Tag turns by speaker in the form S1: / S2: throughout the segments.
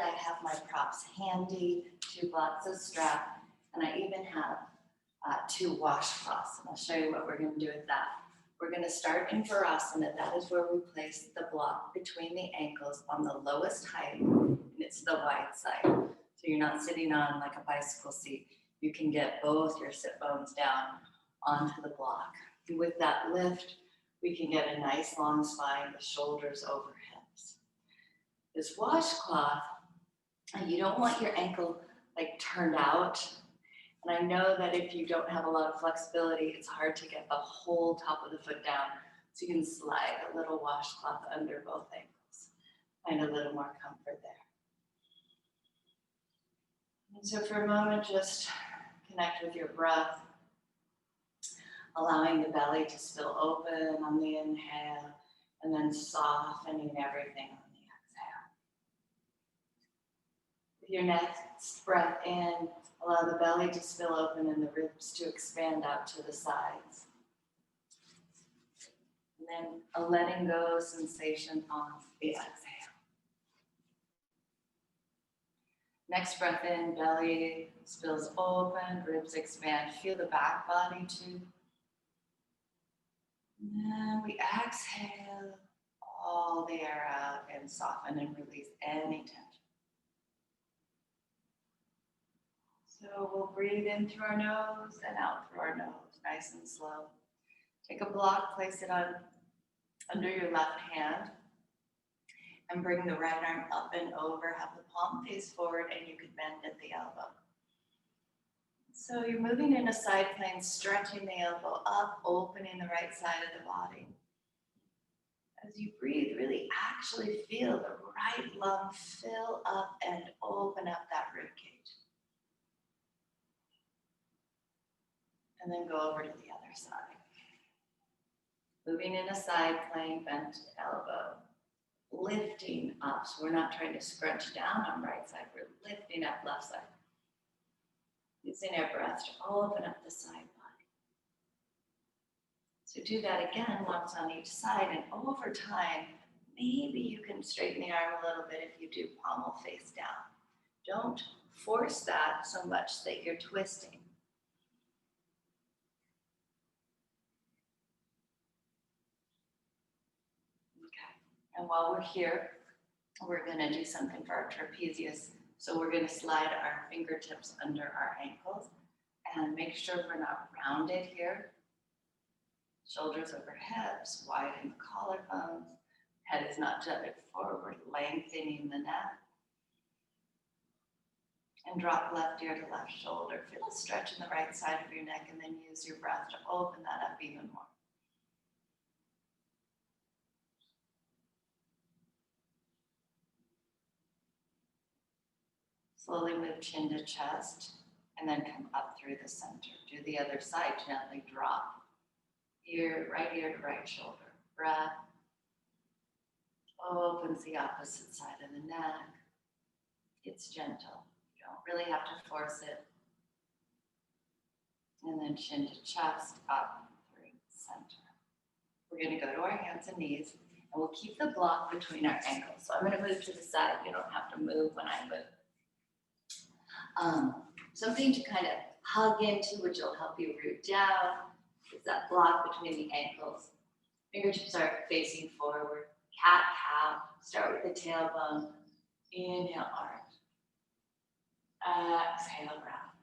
S1: I have my props handy, 2 blocks of strap, and I even have 2 washcloths, and I'll show you what we're going to do with that. We're going to start in Thorasana. That is where we place the block between the ankles on the lowest height, and it's the wide side. So you're not sitting on like a bicycle seat. You can get both your sit bones down onto the block. And with that lift, we can get a nice long spine with shoulders over hips. This washcloth, you don't want your ankle like turned out. And I know that if you don't have a lot of flexibility, it's hard to get the whole top of the foot down. So you can slide a little washcloth under both ankles. Find a little more comfort there. And so for a moment, just connect with your breath, allowing the belly to still open on the inhale, and then softening everything on the exhale. With your next breath in, allow the belly to spill open and the ribs to expand out to the sides. And then a letting go sensation on the exhale. Next breath in, belly spills open, ribs expand. Feel the back body too. And then we exhale all the air out and soften and release any tension. So we'll breathe in through our nose and out through our nose, nice and slow. Take a block, place it on under your left hand, and bring the right arm up and over. Have the palm face forward, and you can bend at the elbow. So you're moving in a side plane, stretching the elbow up, opening the right side of the body. As you breathe, really actually feel the right lung fill up and open up that rib cage. And then go over to the other side. Moving in a side plane, bent elbow. Lifting up, so we're not trying to scrunch down on right side, we're lifting up left side. Using our breath to open up the side body. So do that again, once on each side, and over time, maybe you can straighten the arm a little bit if you do pommel face down. Don't force that so much that you're twisting. And while we're here, we're going to do something for our trapezius. So we're going to slide our fingertips under our ankles and make sure we're not rounded here. Shoulders over hips, widen the collarbones. Head is not jutted forward, lengthening the neck. And drop left ear to left shoulder. Feel a stretch in the right side of your neck, and then use your breath to open that up even more. Slowly move chin to chest, and then come up through the center. Do the other side, gently drop. Right ear to right shoulder. Breath. Opens the opposite side of the neck. It's gentle. You don't really have to force it. And then chin to chest, up through the center. We're going to go to our hands and knees, and we'll keep the block between our ankles. So I'm going to move to the side. You don't have to move when I move. Something to kind of hug into, which will help you root down, is that block between the ankles. Fingertips are facing forward. Cat-cow. Start with the tailbone. Inhale, arch. Exhale, round.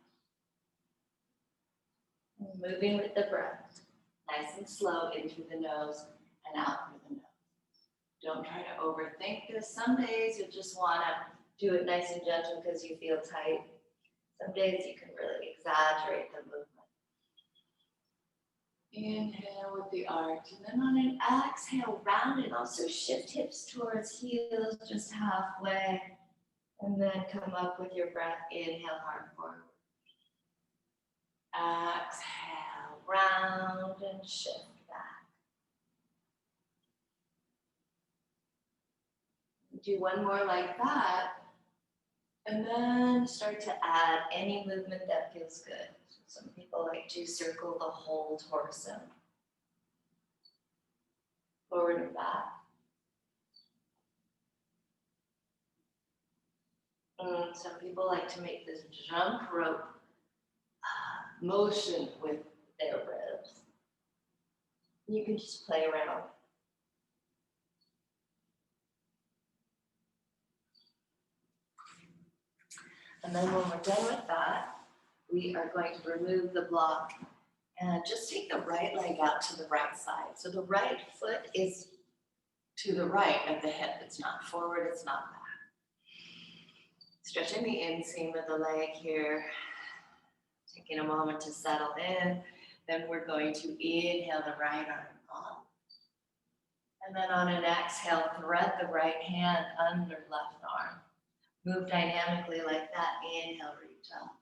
S1: Moving with the breath. Nice and slow in through the nose and out through the nose. Don't try to overthink this. Some days you'll just want to do it nice and gentle because you feel tight. Some days you can really exaggerate the movement. Inhale with the arch, and then on an exhale, round and also shift hips towards heels just halfway, and then come up with your breath. Inhale hard forward. Exhale, round and shift back. Do one more like that. And then start to add any movement that feels good. Some people like to circle the whole torso. Forward and back. Some people like to make this jump rope motion with their ribs. You can just play around. And then when we're done with that, we are going to remove the block and just take the right leg out to the right side. So the right foot is to the right of the hip. It's not forward, it's not back. Stretching the inseam of the leg here. Taking a moment to settle in. Then we're going to inhale the right arm up. And then on an exhale, thread the right hand under left arm. Move dynamically like that. Inhale, reach up.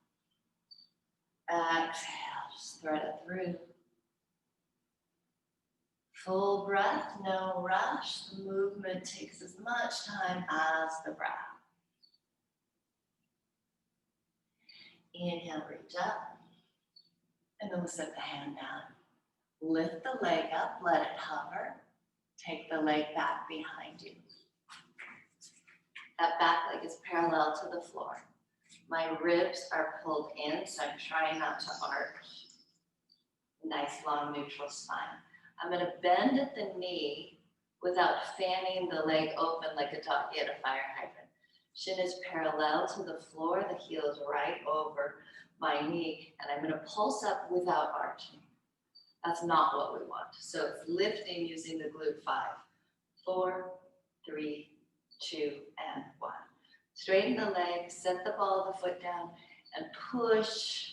S1: Exhale, just thread it through. Full breath, no rush. The movement takes as much time as the breath. Inhale, reach up. And then we'll set the hand down. Lift the leg up, let it hover. Take the leg back behind you. That back leg is parallel to the floor. My ribs are pulled in, so I'm trying not to arch. Nice long neutral spine. I'm going to bend at the knee without fanning the leg open like a doggy at a fire hydrant. Shin is parallel to the floor, the heel is right over my knee, and I'm going to pulse up without arching. That's not what we want. So it's lifting using the glute 5. 4, 3, 2, and 1. Straighten the leg, set the ball of the foot down, and push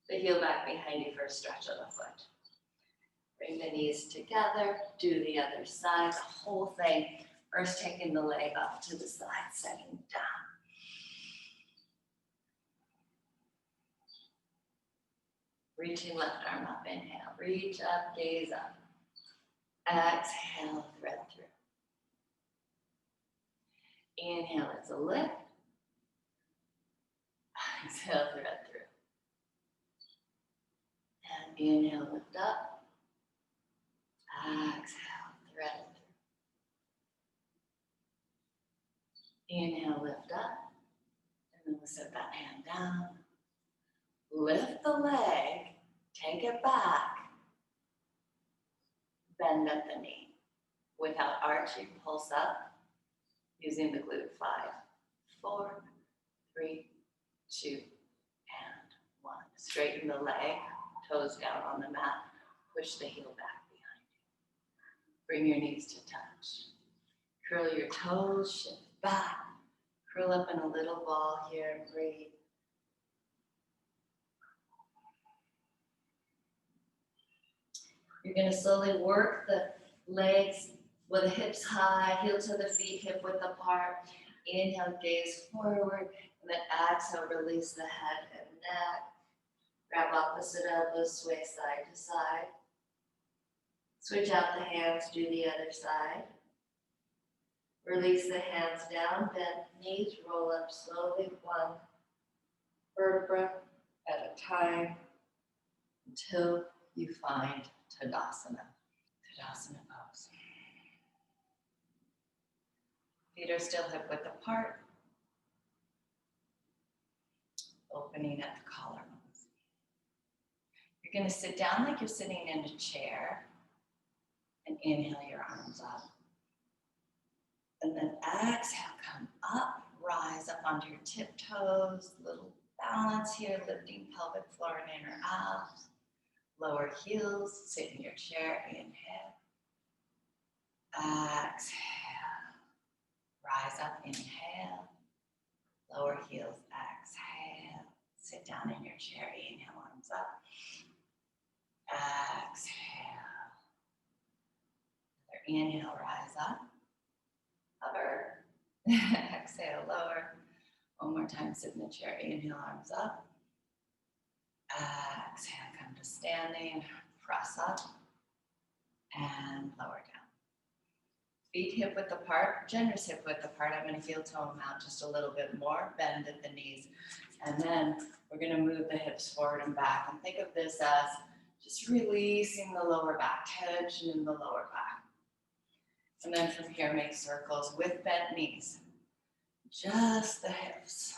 S1: the heel back behind you for a stretch of the foot. Bring the knees together, do the other side, the whole thing. First taking the leg up to the side, setting down. Reaching left arm up, inhale. Reach up, gaze up. Exhale, thread through. Inhale, it's a lift. Exhale, thread through. And inhale, lift up. Exhale, thread through. Inhale, lift up. And then we'll set that hand down. Lift the leg, take it back. Bend at the knee. Without arching, pulse up. Using the glute 5, 4, 3, 2, and 1. Straighten the leg, toes down on the mat. Push the heel back behind you. Bring your knees to touch. Curl your toes, shift back. Curl up in a little ball here and breathe. You're going to slowly work the legs with the hips high, heel to the feet, hip width apart. Inhale, gaze forward, and then exhale, release the head and neck. Grab opposite elbows, sway side to side. Switch out the hands, do the other side. Release the hands down, bend knees, roll up slowly, 1 vertebra at a time until you find Tadasana. Tadasana pose. Feet are still hip width apart. Opening at the collarbones. You're going to sit down like you're sitting in a chair and inhale your arms up. And then exhale, come up, rise up onto your tiptoes, little balance here, lifting pelvic floor and inner abs. Lower heels, sit in your chair, inhale. Exhale. Rise up, inhale. Lower heels, exhale. Sit down in your chair, inhale, arms up. Exhale. Another inhale, rise up. Hover. Exhale, lower. One more time, sit in the chair, inhale, arms up. Exhale, come to standing, press up, and lower down. Feet hip width apart, generous hip width apart. I'm going to heel toe them out just a little bit more, bend at the knees. And then we're going to move the hips forward and back. And think of this as just releasing the lower back, tension in the lower back. And then from here, make circles with bent knees. Just the hips.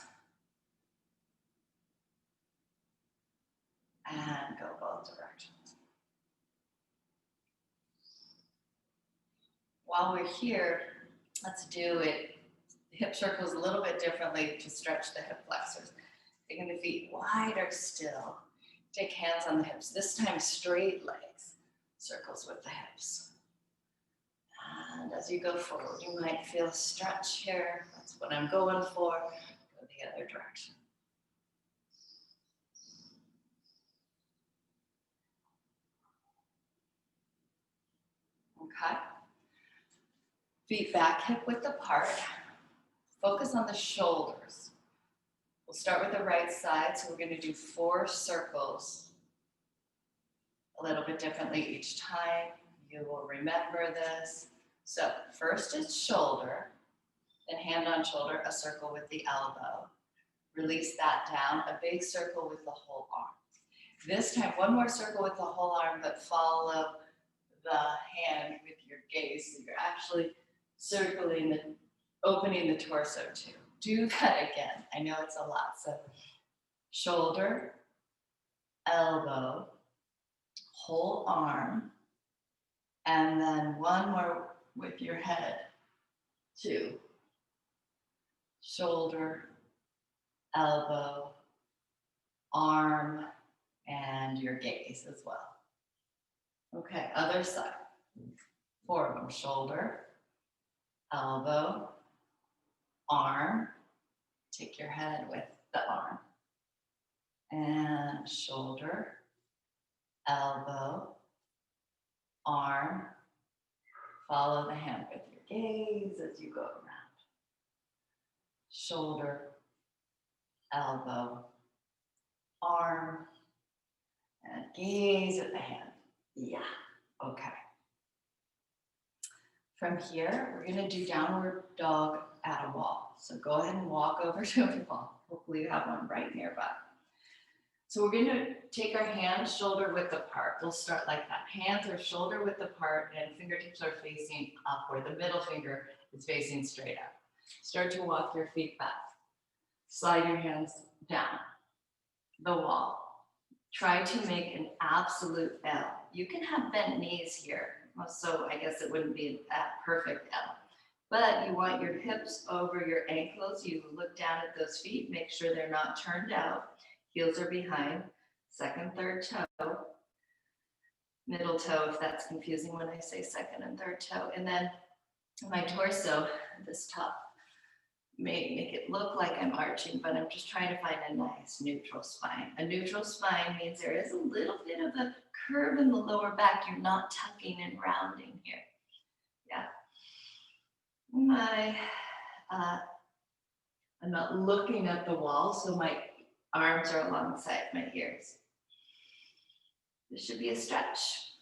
S1: while we're here, let's do it, hip circles a little bit differently to stretch the hip flexors. Taking the feet wider still. Take hands on the hips. This time straight legs. Circles with the hips. And as you go forward, you might feel a stretch here. That's what I'm going for. Go the other direction. Okay. Feet back, hip width apart. Focus on the shoulders. We'll start with the right side, so we're going to do 4 circles. A little bit differently each time. You will remember this. So first is shoulder, then hand on shoulder, a circle with the elbow. Release that down, a big circle with the whole arm. This time, one more circle with the whole arm, but follow the hand with your gaze. So you're actually circling, opening the torso too. Do that again. I know it's a lot. So shoulder, elbow, whole arm, and then one more with your head. 2. Shoulder, elbow, arm, and your gaze as well. Okay, other side. 4 of them. Shoulder, elbow, arm. Take your head with the arm. And shoulder, elbow, arm. Follow the hand with your gaze as you go around. Shoulder, elbow, arm, and gaze at the hand. Yeah, okay. From here, we're gonna do downward dog at a wall. So go ahead and walk over to a wall. Hopefully you have one right nearby. So we're gonna take our hands shoulder width apart. We'll start like that. Hands are shoulder width apart and fingertips are facing upward. The middle finger is facing straight up. Start to walk your feet back. Slide your hands down the wall. Try to make an absolute L. You can have bent knees here, so I guess it wouldn't be a perfect L. But you want your hips over your ankles. You look down at those feet, make sure they're not turned out. Heels are behind. Second, third toe. Middle toe, if that's confusing when I say second and third toe. And then my torso, this top, may make it look like I'm arching, but I'm just trying to find a nice neutral spine. A neutral spine means there is a little bit of a curve in the lower back. You're not tucking and rounding here. Yeah. I'm not looking at the wall, so my arms are alongside my ears. This should be a stretch.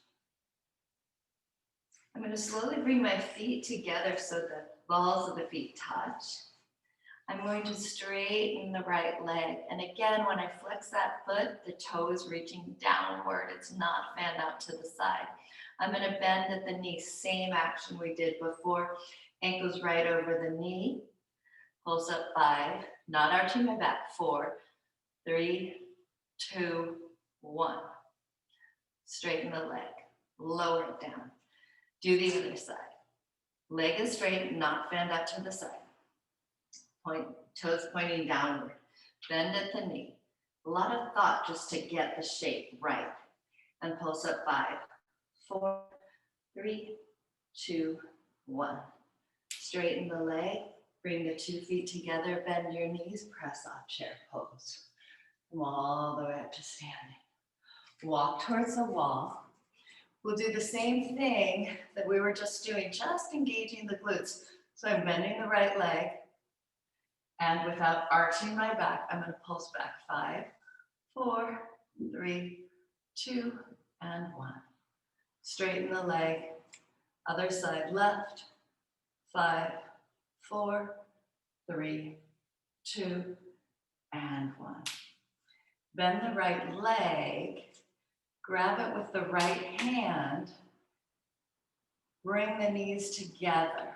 S1: I'm going to slowly bring my feet together so the balls of the feet touch. I'm going to straighten the right leg. And again, when I flex that foot, the toe is reaching downward. It's not fanned out to the side. I'm going to bend at the knee. Same action we did before. Ankles right over the knee. Pulse up 5. Not arching my back. 4, 3, 2, 1. Straighten the leg. Lower it down. Do the other side. Leg is straight, not fanned out to the side. Point, toes pointing downward. Bend at the knee. A lot of thought just to get the shape right. And pulse up 5, 4, 3, 2, 1. Straighten the leg. Bring the 2 feet together. Bend your knees. Press off chair pose. Come all the way up to standing. Walk towards the wall. We'll do the same thing that we were just doing, just engaging the glutes. So I'm bending the right leg. And without arching my back, I'm going to pulse back 5, 4, 3, 2, and 1. Straighten the leg. Other side left. 5, 4, 3, 2, and 1. Bend the right leg. Grab it with the right hand. Bring the knees together.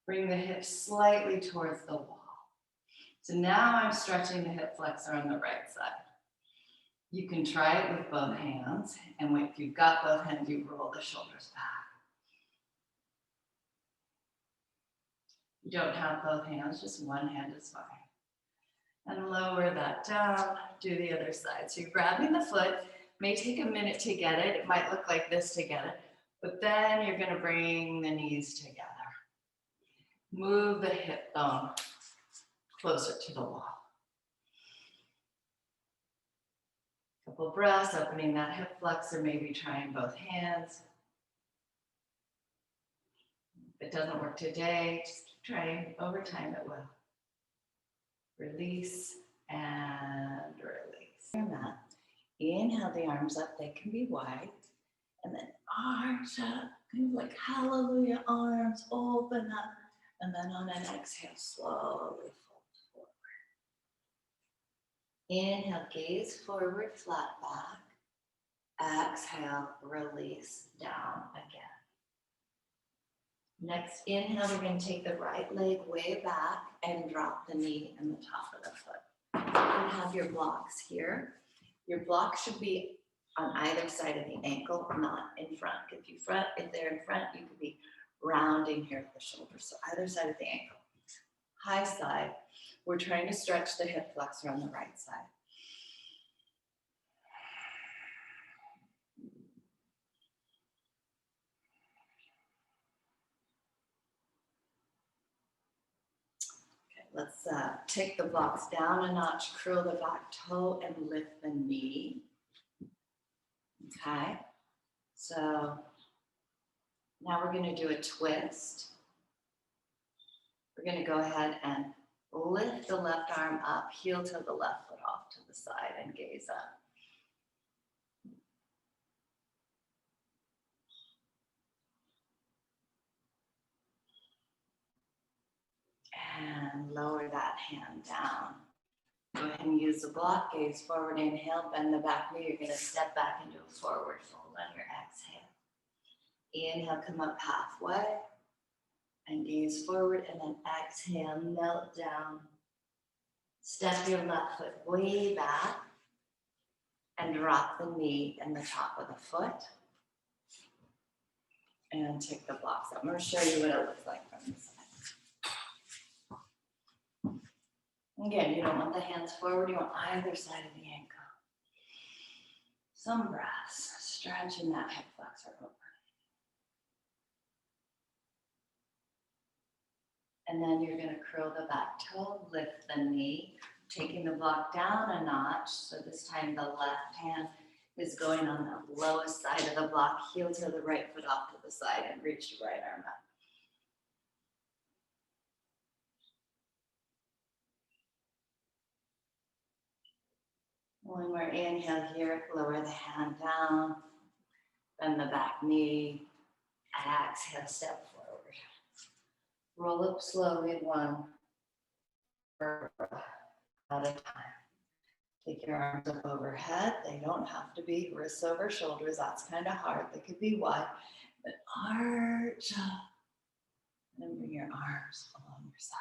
S1: Bring the hips slightly towards the wall. So now I'm stretching the hip flexor on the right side. You can try it with both hands, and if you've got both hands, you roll the shoulders back. You don't have both hands, just one hand is fine. And lower that down, do the other side. So you're grabbing the foot, may take a minute to get it. It might look like this to get it, but then you're gonna bring the knees together. Move the hip bone closer to the wall. Couple breaths, opening that hip flexor, maybe trying both hands. If it doesn't work today, just keep trying. Over time it will. Release and release. Inhale the arms up, they can be wide. And then arch up, kind of like hallelujah, arms open up. And then on an exhale, slowly fold forward. Inhale, gaze forward, flat back. Exhale, release down again. Next inhale, we're going to take the right leg way back and drop the knee in the top of the foot. You can have your blocks here. Your block should be on either side of the ankle, not in front. If they're in front, you could be rounding here at the shoulder. So either side of the ankle. High side, we're trying to stretch the hip flexor on the right side. Let's take the blocks down a notch, curl the back toe and lift the knee. Okay, so now we're going to do a twist. We're going to go ahead and lift the left arm up, heel to the left foot off to the side and gaze up. And lower that hand down. Go ahead and use the block, gaze forward, inhale, bend the back knee. You're going to step back into a forward fold on your exhale. Inhale, come up halfway and gaze forward, and then exhale, melt down. Step your left foot way back and drop the knee in the top of the foot. And take the blocks up. I'm going to show you what it looks like from this side. Again, you don't want the hands forward, you want either side of the ankle. Some breaths, stretching that hip flexor open. And then you're going to curl the back toe, lift the knee, taking the block down a notch. So this time the left hand is going on the lowest side of the block, heel to the right foot off to the side, and reach the right arm up. One more inhale here, lower the hand down, bend the back knee, exhale, step forward. Roll up slowly, one at a time. Take your arms up overhead. They don't have to be wrists over shoulders. That's kind of hard. They could be wide, but arch up. And then bring your arms along your sides.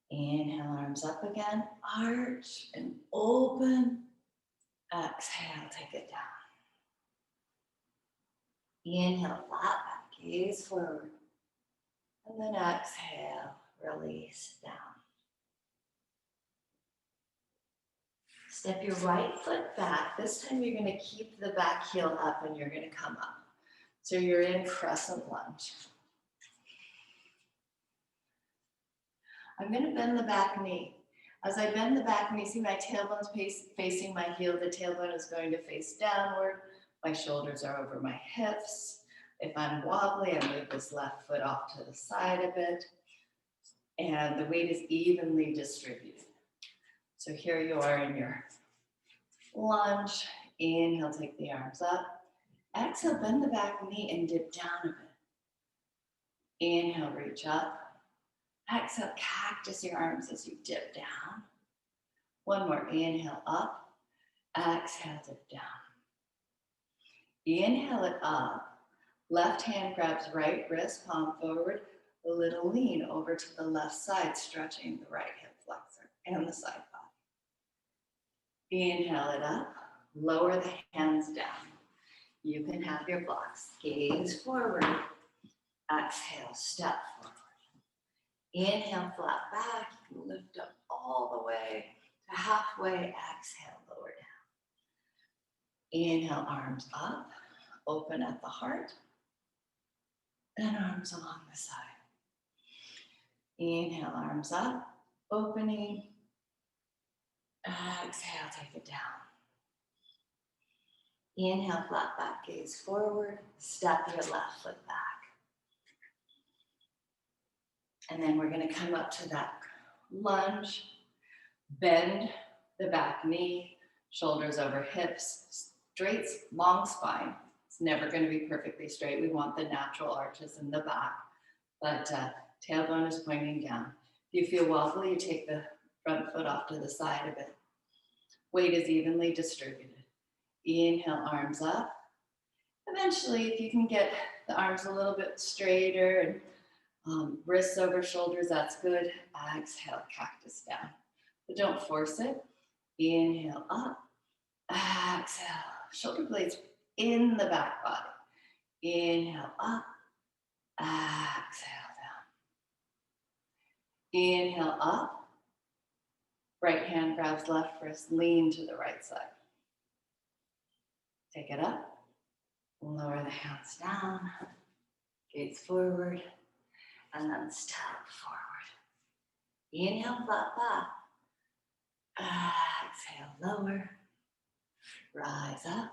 S1: Inhale, arms up again. Arch and open. Exhale, take it down. Inhale, flat back, gaze forward. And then exhale, release down. Step your right foot back. This time you're going to keep the back heel up and you're going to come up. So you're in crescent lunge. I'm going to bend the back knee. As I bend the back knee, see my tailbone's facing my heel. The tailbone is going to face downward. My shoulders are over my hips. If I'm wobbly, I move this left foot off to the side a bit. And the weight is evenly distributed. So here you are in your lunge. Inhale, take the arms up. Exhale, bend the back knee and dip down a bit. Inhale, reach up. Exhale, cactus your arms as you dip down. One more, inhale up. Exhale, dip down. Inhale it up. Left hand grabs right wrist, palm forward. A little lean over to the left side, stretching the right hip flexor and the side body. Inhale it up. Lower the hands down. You can have your blocks. Gaze forward. Exhale, step forward. Inhale, flat back. You can lift up all the way to halfway. Exhale, lower down. Inhale, arms up. Open at the heart. And arms along the side. Inhale, arms up. Opening. Exhale, take it down. Inhale, flat back, gaze forward. Step your left foot back. And then we're going to come up to that lunge. Bend the back knee, shoulders over hips, straight, long spine. It's never going to be perfectly straight. We want the natural arches in the back, but tailbone is pointing down. If you feel wobbly, you take the front foot off to the side of it. Weight is evenly distributed. Inhale, arms up. Eventually, if you can get the arms a little bit straighter and wrists over shoulders, that's good. Exhale, cactus down. But don't force it. Inhale up. Exhale. Shoulder blades in the back body. Inhale up. Exhale down. Inhale up. Right hand grabs left wrist. Lean to the right side. Take it up. Lower the hands down. Gaze forward. And then step forward. Inhale, flat back. Exhale, lower. Rise up.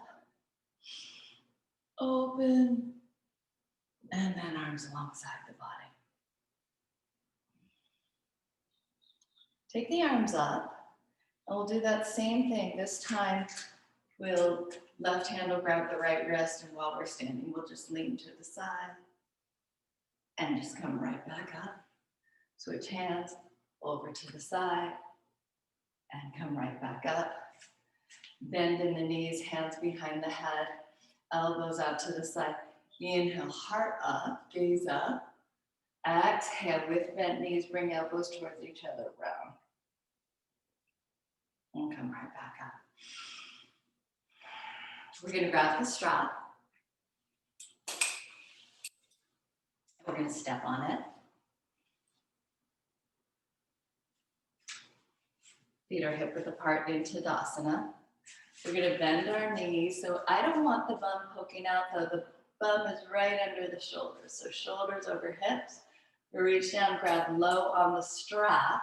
S1: Open. And then arms alongside the body. Take the arms up. And we'll do that same thing. This time, left hand will grab the right wrist. And while we're standing, we'll just lean to the side. And just come right back up. Switch hands over to the side. And come right back up. Bend in the knees, hands behind the head, elbows out to the side. Inhale, heart up, gaze up. Exhale, with bent knees, bring elbows towards each other, round. And come right back up. We're going to grab the strap. We're going to step on it. Feet are hip width apart into Tadasana. We're going to bend our knees. So I don't want the bum poking out, though. The bum is right under the shoulders. So shoulders over hips. We reach down, grab low on the strap.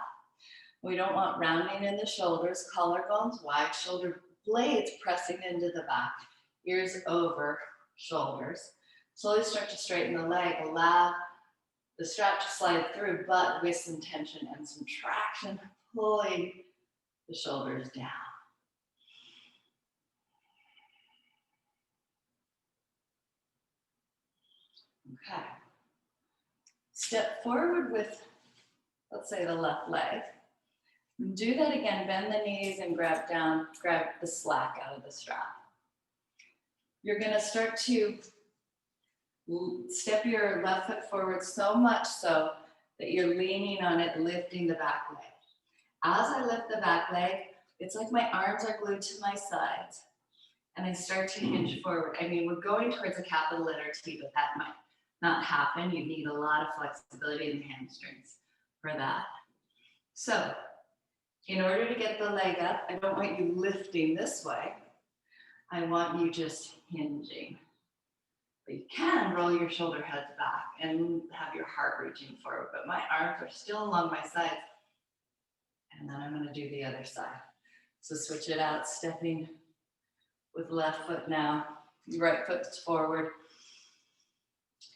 S1: We don't want rounding in the shoulders, collarbones wide, shoulder blades pressing into the back, ears over shoulders. Slowly start to straighten the leg. Allow the strap to slide through, but with some tension and some traction, pulling the shoulders down. Okay. Step forward with, let's say, the left leg. Do that again. Bend the knees and grab the slack out of the strap. You're going to start to step your left foot forward so much so that you're leaning on it, lifting the back leg. As I lift the back leg, it's like my arms are glued to my sides and I start to hinge forward. I mean, we're going towards a capital letter T, but that might not happen. You need a lot of flexibility in the hamstrings for that. So, in order to get the leg up, I don't want you lifting this way. I want you just hinging. But you can roll your shoulder heads back and have your heart reaching forward, but my arms are still along my sides. And then I'm going to do the other side. So switch it out, stepping with left foot now, right foot's forward.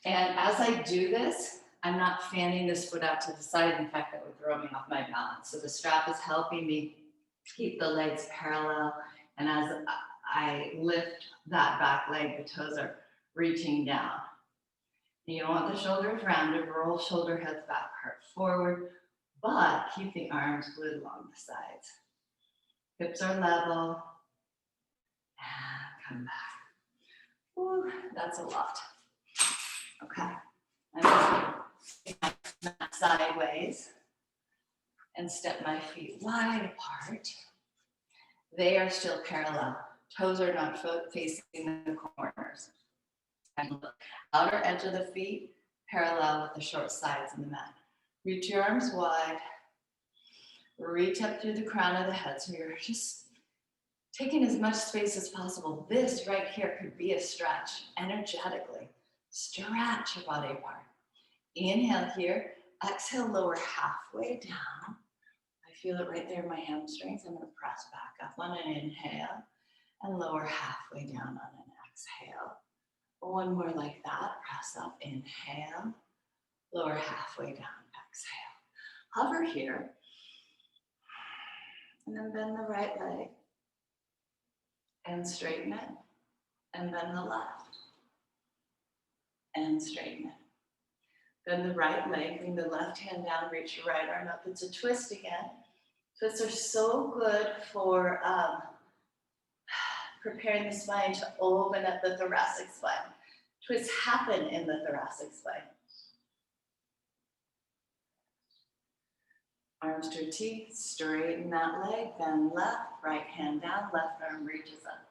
S1: And as I do this, I'm not fanning this foot out to the side. In fact, that would throw me off my balance. So the strap is helping me keep the legs parallel. And as I lift that back leg, the toes are reaching down. You don't want the shoulders rounded, roll shoulder heads back, heart forward, but keep the arms glued along the sides. Hips are level, and come back. Ooh, that's a lot. Okay, I'm going to mat sideways and step my feet wide apart. They are still parallel. Toes are not facing the corners. And look, outer edge of the feet parallel with the short sides of the mat. Reach your arms wide. Reach up through the crown of the head. So you're just taking as much space as possible. This right here could be a stretch energetically. Stretch your body apart. Inhale here. Exhale, lower halfway down. I feel it right there in my hamstrings. I'm going to press back up on an inhale and lower halfway down on an exhale. One more like that. Press up. Inhale. Lower halfway down. Exhale. Hover here. And then bend the right leg. And straighten it. And bend the left. And straighten it. Bend the right leg. Bring the left hand down. Reach your right arm up. It's a twist again. Twists are so good for preparing the spine to open up the thoracic spine. Twists happen in the thoracic spine. Arms to a T, straighten that leg, bend left, right hand down, left arm reaches up.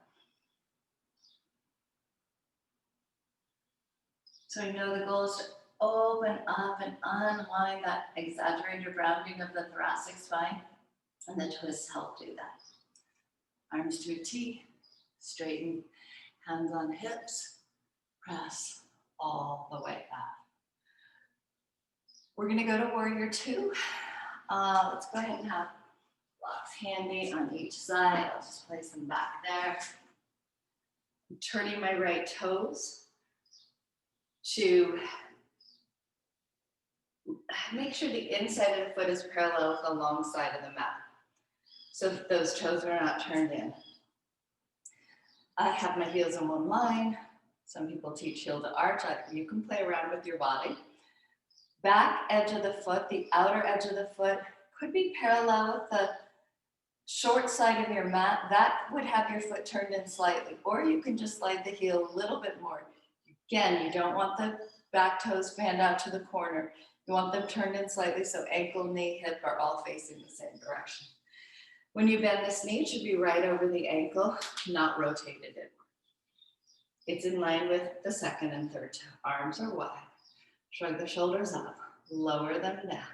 S1: So I know the goal is to open up and unwind that exaggerated rounding of the thoracic spine, and the twists help do that. Arms to a T, straighten, hands on hips, press all the way up. We're gonna go to warrior two. Let's go ahead and have blocks handy on each side. I'll just place them back there. I'm turning my right toes to make sure the inside of the foot is parallel with the long side of the mat. So if those toes are not turned in. I have my heels in one line. Some people teach heel to arch. You can play around with your body. Back edge of the foot, the outer edge of the foot could be parallel with the short side of your mat. That would have your foot turned in slightly, or you can just slide the heel a little bit more. Again, you don't want the back toes fanned out to the corner. You want them turned in slightly so ankle, knee, hip are all facing the same direction. When you bend this knee, it should be right over the ankle, not rotated inward. It's in line with the second and third toe. Arms are wide. Shrug the shoulders up, lower them down.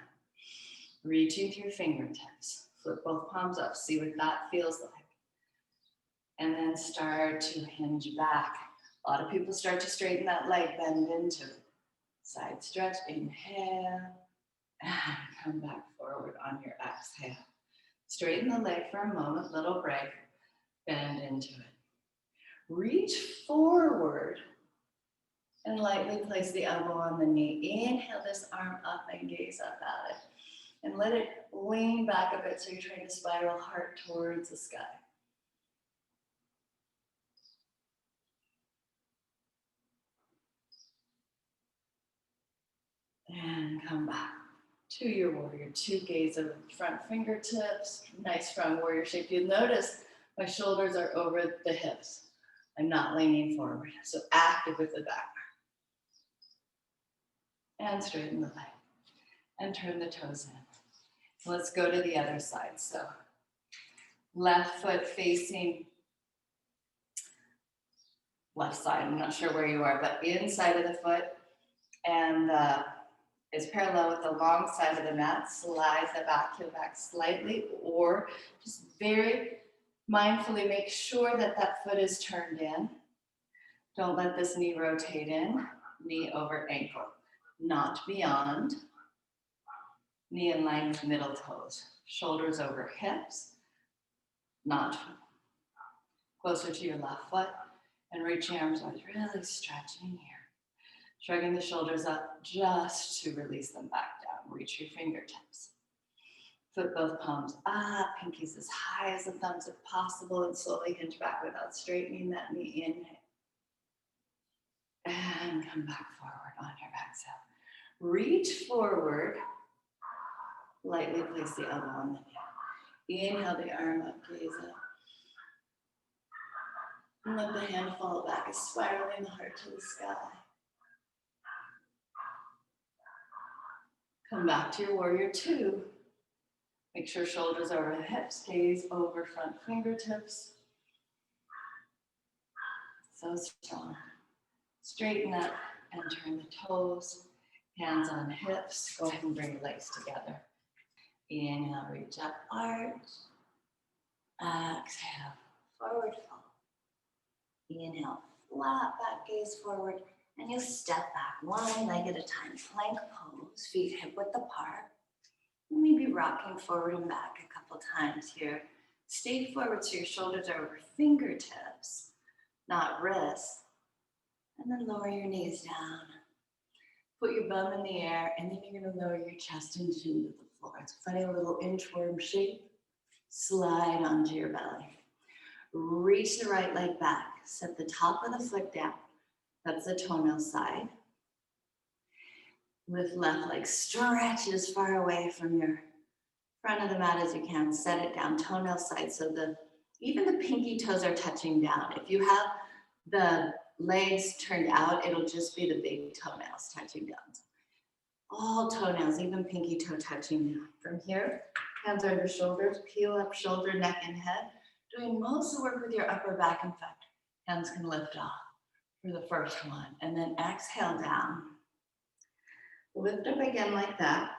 S1: Reaching through fingertips. Flip both palms up, see what that feels like. And then start to hinge back. A lot of people start to straighten that leg, bend into it. Side stretch, inhale, and come back forward on your exhale. Straighten the leg for a moment, little break, bend into it. Reach forward and lightly place the elbow on the knee. Inhale this arm up and gaze up at it. And let it lean back a bit so you're trying to spiral heart towards the sky. And come back to your warrior two. Gaze over the front fingertips. Nice strong warrior shape. You'll notice my shoulders are over the hips. I'm not leaning forward. So active with the back. And straighten the leg. And turn the toes in. Let's go to the other side. So left foot facing left side. I'm not sure where you are, but inside of the foot and is parallel with the long side of the mat. Slide the back heel back slightly, or just very mindfully make sure that that foot is turned in. Don't let this knee rotate in. Knee over ankle, not beyond. Knee in line with middle toes. Shoulders over hips, not closer to your left foot. And reaching arms wide, really stretching here. Shrugging the shoulders up just to release them back down. Reach your fingertips. Flip both palms up, pinkies as high as the thumbs if possible, and slowly hinge back without straightening that knee. Inhale. And come back forward on your exhale. Reach forward. Lightly place the elbow on the knee. Inhale the arm up, gaze up. And let the hand fall back, as spiraling the heart to the sky. Come back to your warrior two. Make sure shoulders over the hips, gaze over front fingertips. So strong. Straighten up and turn the toes. Hands on hips, go ahead and bring your legs together. Inhale, reach up, arch. Exhale, forward fold. Inhale, flat back gaze forward, and you'll step back one leg at a time. Plank pose, feet hip width apart. Maybe rocking forward and back a couple times here. Stay forward so your shoulders are over fingertips, not wrists. And then lower your knees down. Put your bum in the air, and then you're gonna lower your chest and chin to the floor. It's funny, a little inchworm shape. Slide onto your belly. Reach the right leg back. Set the top of the foot down. That's the toenail side. Lift left leg, stretch as far away from your front of the mat as you can. Set it down, toenail side, so even the pinky toes are touching down. If you have the legs turned out, it'll just be the big toenails touching down. All toenails, even pinky toe touching down. From here, hands under shoulders, peel up shoulder, neck, and head. Doing most of the work with your upper back. In fact, hands can lift off for the first one. And then exhale down. Lift up again like that.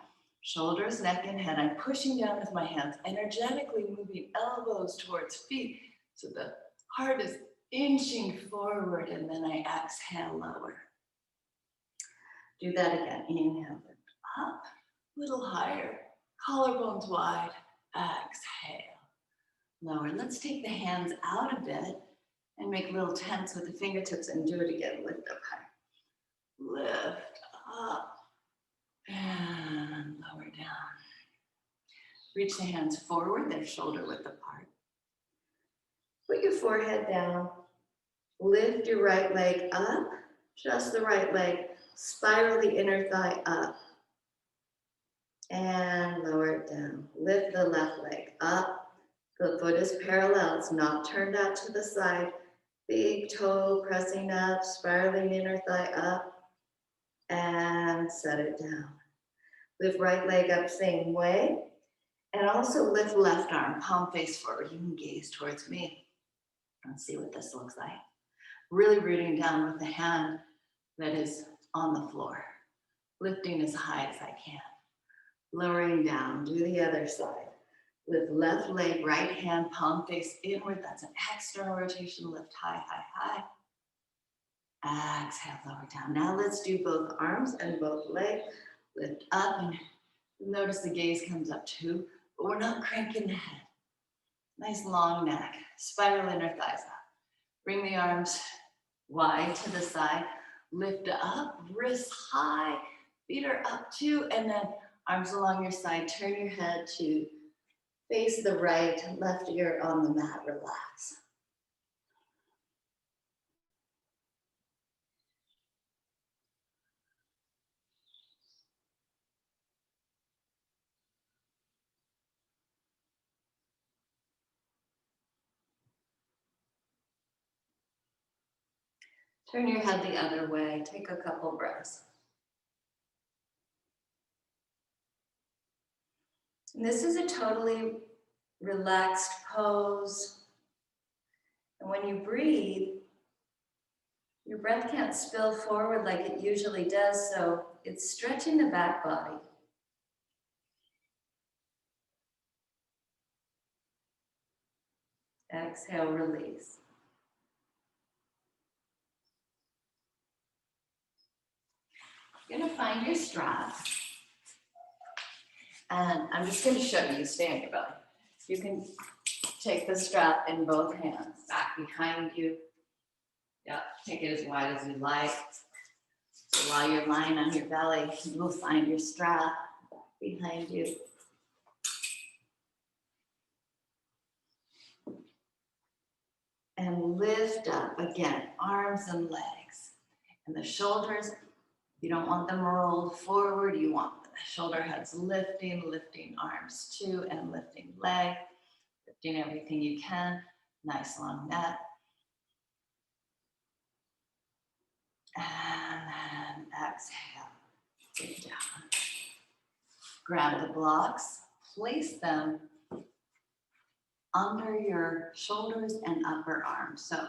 S1: Shoulders, neck, and head. I'm pushing down with my hands, energetically moving elbows towards feet. So the heart is inching forward, and then I exhale, lower. Do that again. Inhale, lift up, a little higher. Collarbones wide. Exhale, lower. Let's take the hands out a bit and make little tents with the fingertips and do it again. Lift up high. Lift up and lower down. Reach the hands forward, then shoulder width apart. Put your forehead down. Lift your right leg up, just the right leg. Spiral the inner thigh up. And lower it down. Lift the left leg up. The foot is parallel. It's not turned out to the side. Big toe pressing up, spiraling inner thigh up. And set it down. Lift right leg up same way. And also lift left arm, palm face forward. You can gaze towards me. Let's see what this looks like. Really rooting down with the hand that is on the floor. Lifting as high as I can. Lowering down, do the other side. Lift left leg, right hand, palm face inward. That's an external rotation. Lift high, high, high. Exhale, lower down. Now let's do both arms and both legs. Lift up and notice the gaze comes up too, but we're not cranking the head. Nice long neck. Spiral inner thighs up. Bring the arms wide to the side. Lift up, wrists high, feet are up too, and then arms along your side. Turn your head to face the right, left ear on the mat. Relax. Turn your head the other way. Take a couple breaths. And this is a totally relaxed pose. And when you breathe, your breath can't spill forward like it usually does, so it's stretching the back body. Exhale, release. You're gonna find your strap. And I'm just gonna show you, stay on your belly. You can take the strap in both hands, back behind you. Yep, take it as wide as you like. So while you're lying on your belly, you will find your strap behind you. And lift up, again, arms and legs. And the shoulders, you don't want them rolled forward. You want the shoulder heads lifting, lifting arms too, and lifting leg, lifting everything you can. Nice long neck. And then exhale, get down. Grab the blocks, place them under your shoulders and upper arms. So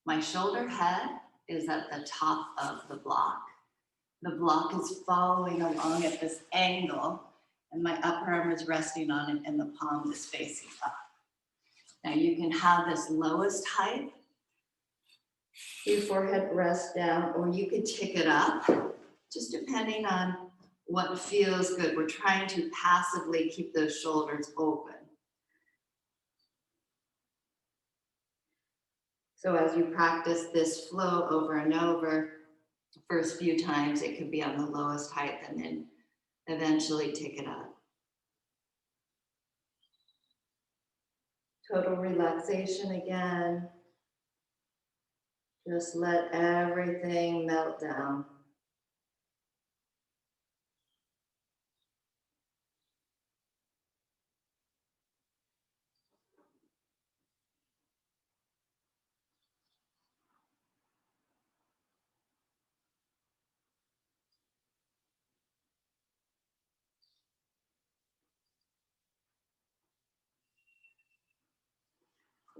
S1: my shoulder head is at the top of the block. The block is following along at this angle, and my upper arm is resting on it, and the palm is facing up. Now you can have this lowest height, your forehead rests down, or you could tick it up, just depending on what feels good. We're trying to passively keep those shoulders open. So as you practice this flow over and over, the first few times it could be on the lowest height and then eventually tick it up. Total relaxation again. Just let everything melt down.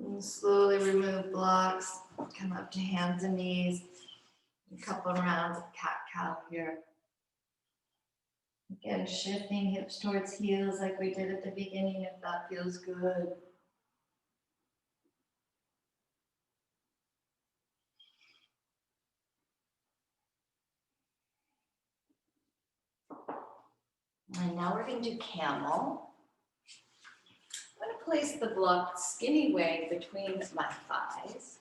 S1: And slowly remove blocks, come up to hands and knees. A couple rounds of cat-cow here. Again, shifting hips towards heels like we did at the beginning if that feels good. And now we're going to do camel. I'm going to place the block skinny way between my thighs.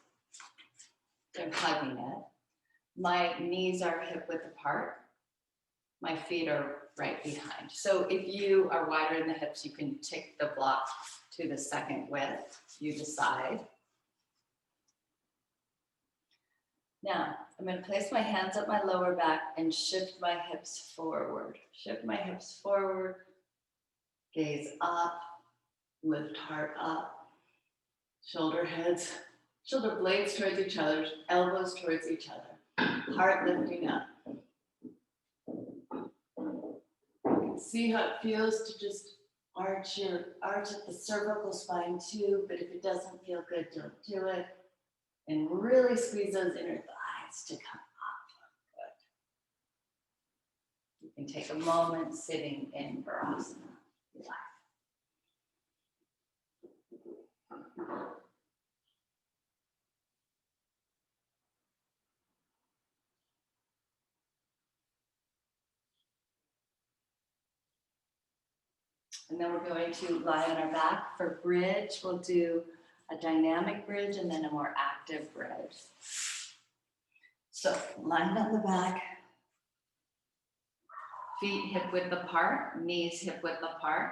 S1: I'm hugging it. My knees are hip width apart. My feet are right behind. So if you are wider in the hips, you can tick the block to the second width. You decide. Now, I'm going to place my hands up my lower back and shift my hips forward. Shift my hips forward, gaze up, lift heart up, shoulder blades towards each other, elbows towards each other, heart lifting up. See how it feels to just arch at the cervical spine too, but if it doesn't feel good, don't do it. And really squeeze those inner thighs to come up. Good. You can take a moment sitting in Virasana. Relax. And then we're going to lie on our back for bridge. We'll do a dynamic bridge and then a more active bridge. So lying on the back, feet hip width apart, knees hip width apart,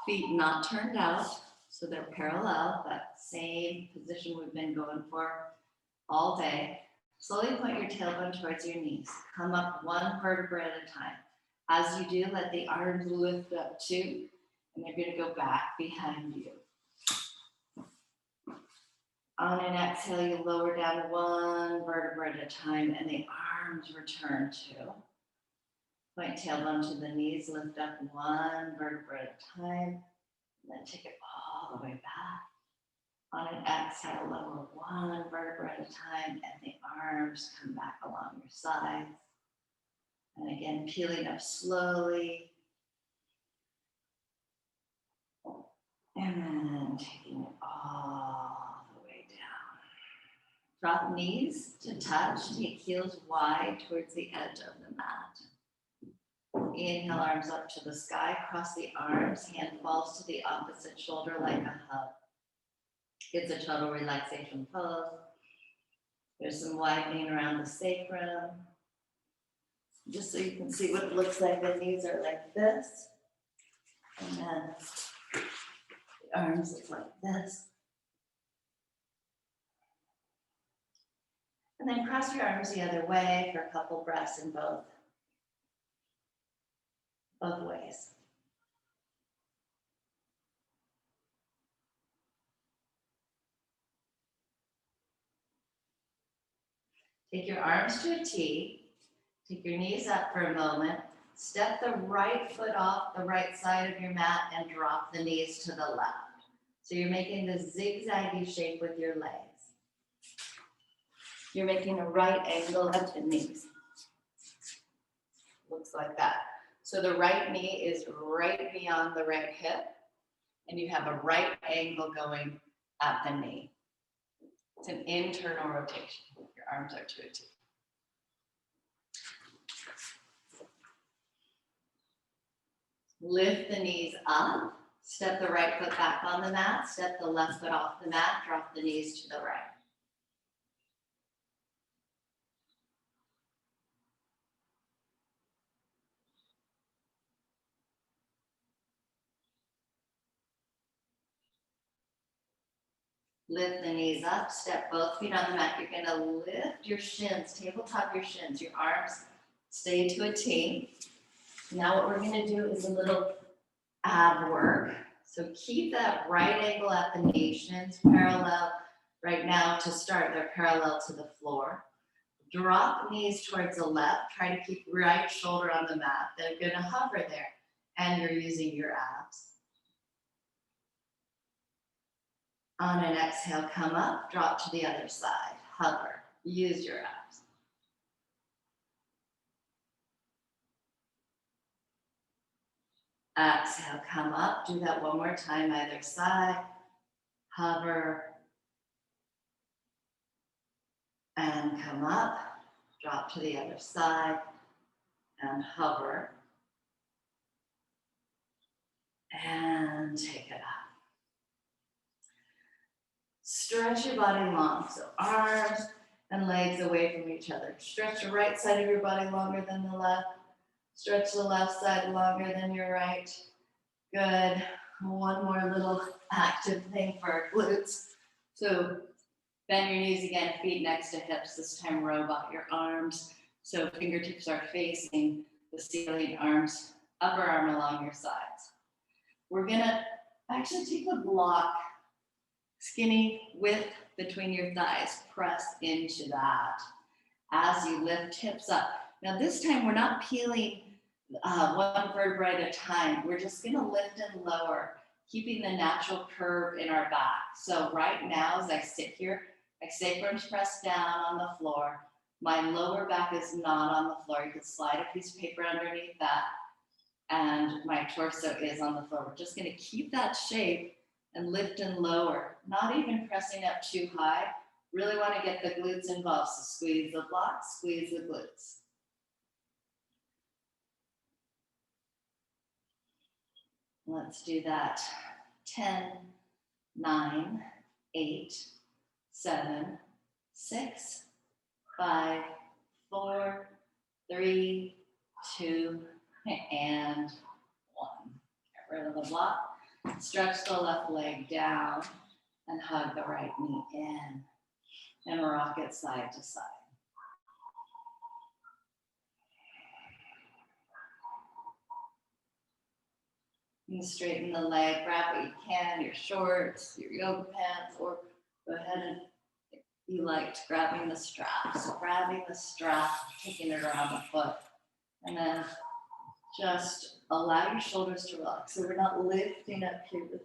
S1: feet not turned out, so they're parallel, that same position we've been going for all day. Slowly point your tailbone towards your knees. Come up one vertebra at a time. As you do, let the arms lift up too, and they're going to go back behind you. On an exhale, you lower down one vertebra at a time, and the arms return to. Point tailbone to the knees, lift up one vertebra at a time, and then take it all the way back. On an exhale, lower one vertebra at a time, and the arms come back along your sides. And again, peeling up slowly. And then taking it all the way down. Drop knees to touch, take heels wide towards the edge of the mat. Inhale, arms up to the sky, cross the arms, hand falls to the opposite shoulder like a hug. It's a total relaxation pose. There's some widening around the sacrum. Just so you can see what it looks like, the knees are like this. And then the arms look like this. And then cross your arms the other way for a couple breaths in both ways. Take your arms to a T. Take your knees up for a moment. Step the right foot off the right side of your mat and drop the knees to the left. So you're making this zigzaggy shape with your legs. You're making a right angle at the knees. looks like that. So the right knee is right beyond the right hip, and you have a right angle going at the knee. It's an internal rotation. Your arms are to a T. Lift the knees up, step the right foot back on the mat, step the left foot off the mat, drop the knees to the right. Lift the knees up, step both feet on the mat. You're gonna lift your shins, tabletop your shins, your arms stay to a T. Now what we're gonna do is a little ab work. So keep that right angle at the knee, shins parallel. Right now to start, they're parallel to the floor. Drop knees towards the left, try to keep right shoulder on the mat. They're gonna hover there, and you're using your abs. On an exhale, come up, drop to the other side, hover, use your abs. Exhale, come up, do that one more time, either side, hover, and come up, drop to the other side, and hover, and take it up. Stretch your body long, so arms and legs away from each other. Stretch the right side of your body longer than the left. Stretch the left side longer than your right. Good. One more little active thing for our glutes. So bend your knees again, feet next to hips. This time robot your arms. So fingertips are facing the ceiling, arms, upper arm along your sides. We're gonna actually take a block, skinny width between your thighs. Press into that as you lift hips up. Now this time we're not peeling one vertebra at a time. We're just gonna lift and lower, keeping the natural curve in our back. So right now, as I sit here, my sacrum's pressed down on the floor. My lower back is not on the floor. You could slide a piece of paper underneath that. And my torso is on the floor. We're just gonna keep that shape and lift and lower, not even pressing up too high. Really wanna get the glutes involved. So squeeze the block, squeeze the glutes. Let's do that. 10, 9, 8, 7, 6, 5, 4, 3, 2, and 1. Get rid of the block. Stretch the left leg down and hug the right knee in. And rock it side to side. You can straighten the leg, grab what you can, your shorts, your yoga pants, or go ahead and, if you liked, grabbing the strap. So grabbing the strap, taking it around the foot, and then just allow your shoulders to relax. So we're not lifting up here. The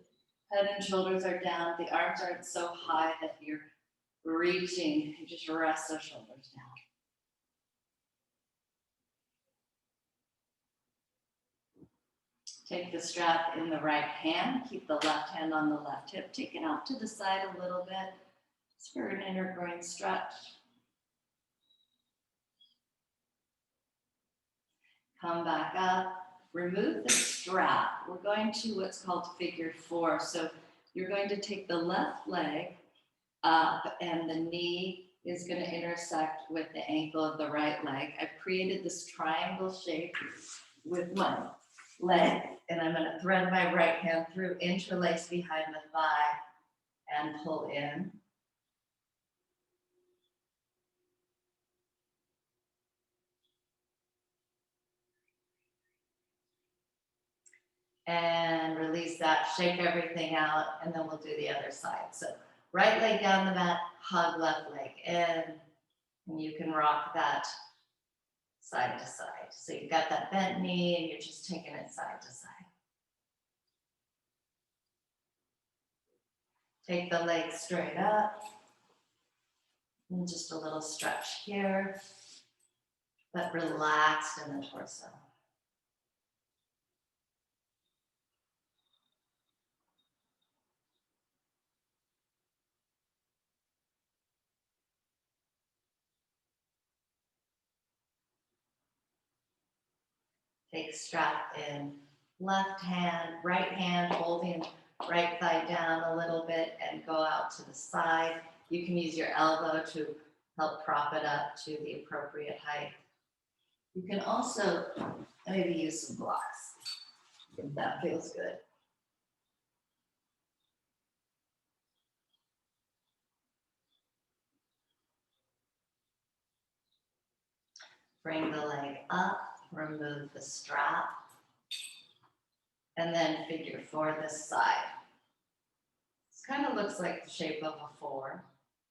S1: head and shoulders are down. The arms aren't so high that you're reaching. You just rest those shoulders down. Take the strap in the right hand, keep the left hand on the left hip, take it out to the side a little bit. It's for an inner groin stretch. Come back up, remove the strap. We're going to what's called figure 4. So you're going to take the left leg up and the knee is going to intersect with the ankle of the right leg. I've created this triangle shape with my leg, and I'm going to thread my right hand through, interlace behind the thigh, and pull in. And release that, shake everything out, and then we'll do the other side. So right leg down the mat, hug left leg in, and you can rock that side to side. So you've got that bent knee, and you're just taking it side to side. Take the legs straight up. And just a little stretch here. but relaxed in the torso. Take strap in left hand, right hand holding right thigh down a little bit and go out to the side. You can use your elbow to help prop it up to the appropriate height. You can also maybe use some blocks if that feels good. Bring the leg up, remove the strap, and then figure 4 this side. This kind of looks like the shape of a 4.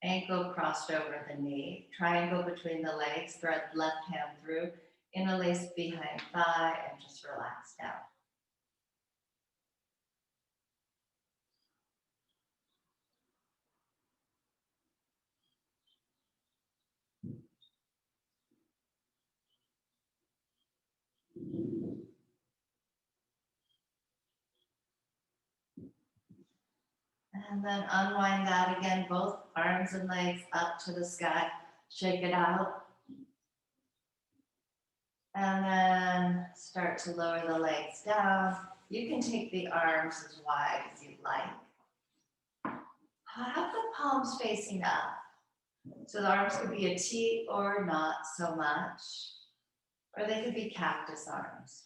S1: Ankle crossed over the knee, triangle between the legs, thread left hand through, interlace behind thigh, and just relax down. And then unwind that again, both arms and legs up to the sky. Shake it out. And then start to lower the legs down. You can take the arms as wide as you'd like. Have the palms facing up. So the arms could be a T or not so much, or they could be cactus arms.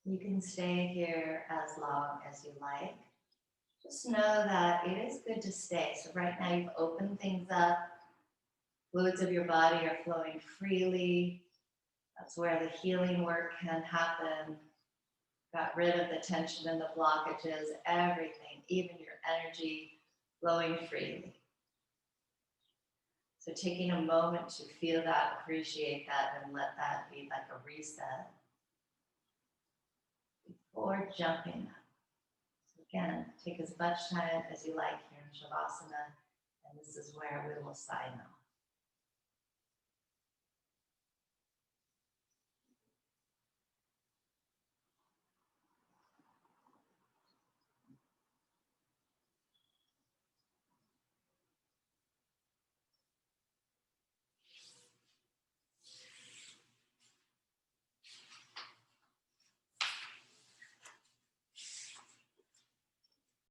S1: You can stay here as long as you like. Just know that it is good to stay. So right now you've opened things up. Fluids of your body are flowing freely. That's where the healing work can happen. Got rid of the tension and the blockages, everything, even your energy flowing freely. So taking a moment to feel that, appreciate that, and let that be like a reset before jumping up. So again, take as much time as you like here in Shavasana, and this is where we will sign off.